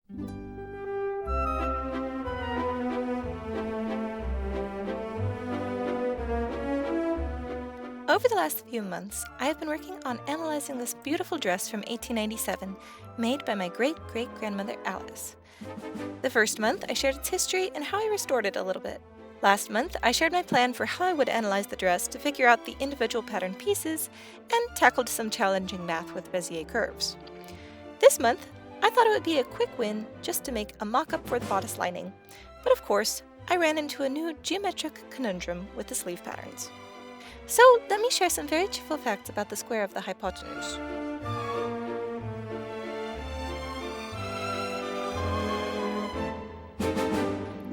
Over the last few months, I have been working on analyzing this beautiful dress from 1897, made by my great-great-grandmother Alice. The first month, I shared its history and how I restored it a little bit. Last month, I shared my plan for how I would analyze the dress to figure out the individual pattern pieces and tackled some challenging math with Bezier curves. This month, I thought it would be a quick win just to make a mock-up for the bodice lining, but of course, I ran into a new geometric conundrum with the sleeve patterns. So let me share some very cheerful facts about the square of the hypotenuse.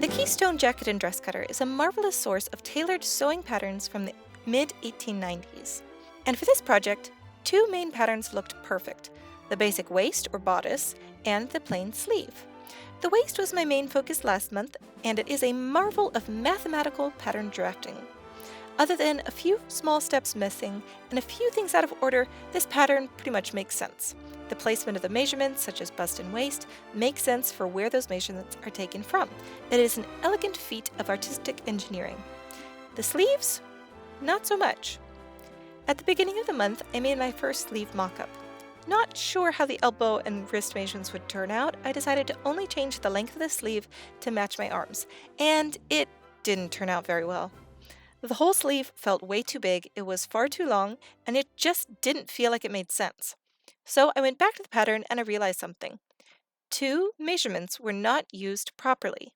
The Keystone jacket and dress cutter is a marvelous source of tailored sewing patterns from the mid-1890s. And for this project, two main patterns looked perfect: the basic waist or bodice and the plain sleeve. The waist was my main focus last month, and it is a marvel of mathematical pattern drafting. Other than a few small steps missing and a few things out of order, this pattern pretty much makes sense. The placement of the measurements, such as bust and waist, makes sense for where those measurements are taken from. It is an elegant feat of artistic engineering. The sleeves? Not so much. At the beginning of the month, I made my first sleeve mock-up. Not sure how the elbow and wrist measurements would turn out, I decided to only change the length of the sleeve to match my arms, and it didn't turn out very well. The whole sleeve felt way too big, it was far too long, and it just didn't feel like it made sense. So I went back to the pattern and I realized something. Two measurements were not used properly.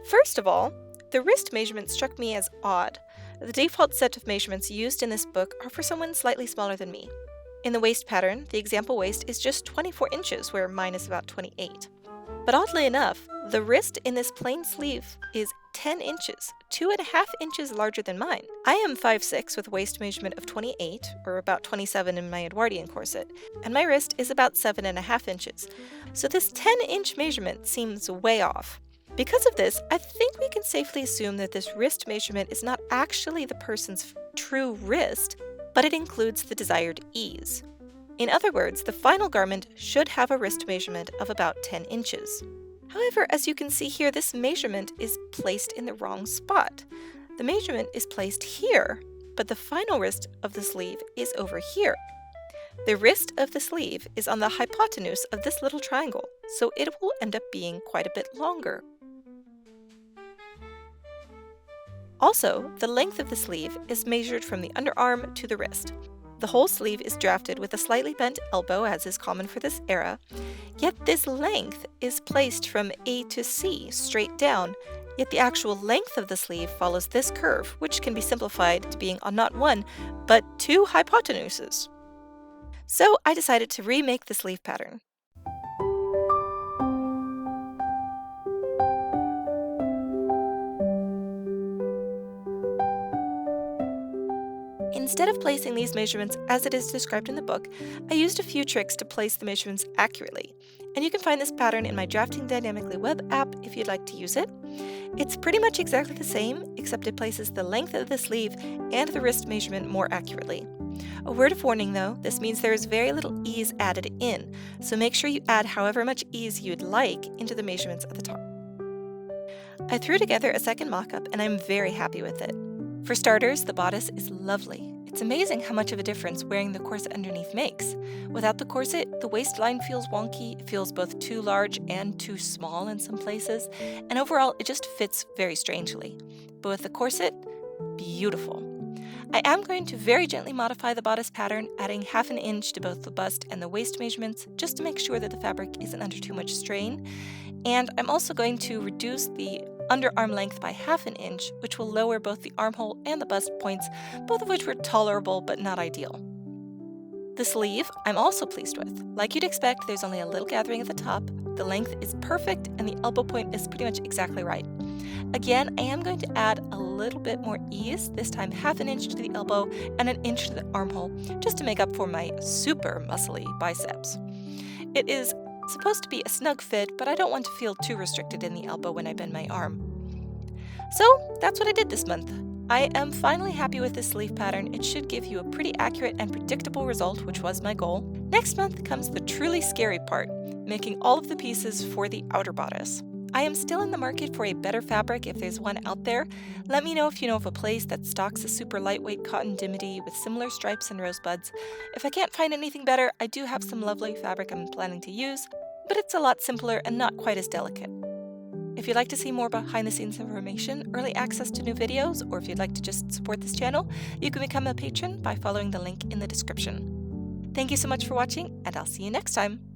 First of all, the wrist measurement struck me as odd. The default set of measurements used in this book are for someone slightly smaller than me. In the waist pattern, the example waist is just 24 inches, where mine is about 28. But oddly enough, the wrist in this plain sleeve is 10 inches, 2.5 inches larger than mine. I am 5'6" with a waist measurement of 28, or about 27 in my Edwardian corset, and my wrist is about 7.5 inches. So this 10-inch measurement seems way off. Because of this, I think we can safely assume that this wrist measurement is not actually the person's true wrist, but it includes the desired ease. In other words, the final garment should have a wrist measurement of about 10 inches. However, as you can see here, this measurement is placed in the wrong spot. The measurement is placed here, but the final wrist of the sleeve is over here. The wrist of the sleeve is on the hypotenuse of this little triangle, so it will end up being quite a bit longer. Also, the length of the sleeve is measured from the underarm to the wrist. The whole sleeve is drafted with a slightly bent elbow, as is common for this era, yet this length is placed from A to C, straight down, yet the actual length of the sleeve follows this curve, which can be simplified to being on not one, but two hypotenuses. So I decided to remake the sleeve pattern. Instead of placing these measurements as it is described in the book, I used a few tricks to place the measurements accurately, and you can find this pattern in my Drafting Dynamically web app if you'd like to use it. It's pretty much exactly the same, except it places the length of the sleeve and the wrist measurement more accurately. A word of warning though, this means there is very little ease added in, so make sure you add however much ease you'd like into the measurements at the top. I threw together a second mock-up and I'm very happy with it. For starters, the bodice is lovely. It's amazing how much of a difference wearing the corset underneath makes. Without the corset, the waistline feels wonky, it feels both too large and too small in some places, and overall it just fits very strangely. But with the corset, beautiful. I am going to very gently modify the bodice pattern, adding 1/2 inch to both the bust and the waist measurements, just to make sure that the fabric isn't under too much strain. And I'm also going to reduce the underarm length by 1/2 inch, which will lower both the armhole and the bust points, both of which were tolerable but not ideal. The sleeve, I'm also pleased with. Like you'd expect, there's only a little gathering at the top, the length is perfect, and the elbow point is pretty much exactly right. Again, I am going to add a little bit more ease, this time 1/2 inch to the elbow and 1 inch to the armhole, just to make up for my super muscly biceps. It is supposed to be a snug fit, but I don't want to feel too restricted in the elbow when I bend my arm. So that's what I did this month. I am finally happy with this sleeve pattern. It should give you a pretty accurate and predictable result, which was my goal. Next month comes the truly scary part, making all of the pieces for the outer bodice. I am still in the market for a better fabric if there's one out there. Let me know if you know of a place that stocks a super lightweight cotton dimity with similar stripes and rosebuds. If I can't find anything better, I do have some lovely fabric I'm planning to use, but it's a lot simpler and not quite as delicate. If you'd like to see more behind the scenes information, early access to new videos, or if you'd like to just support this channel, you can become a patron by following the link in the description. Thank you so much for watching, and I'll see you next time.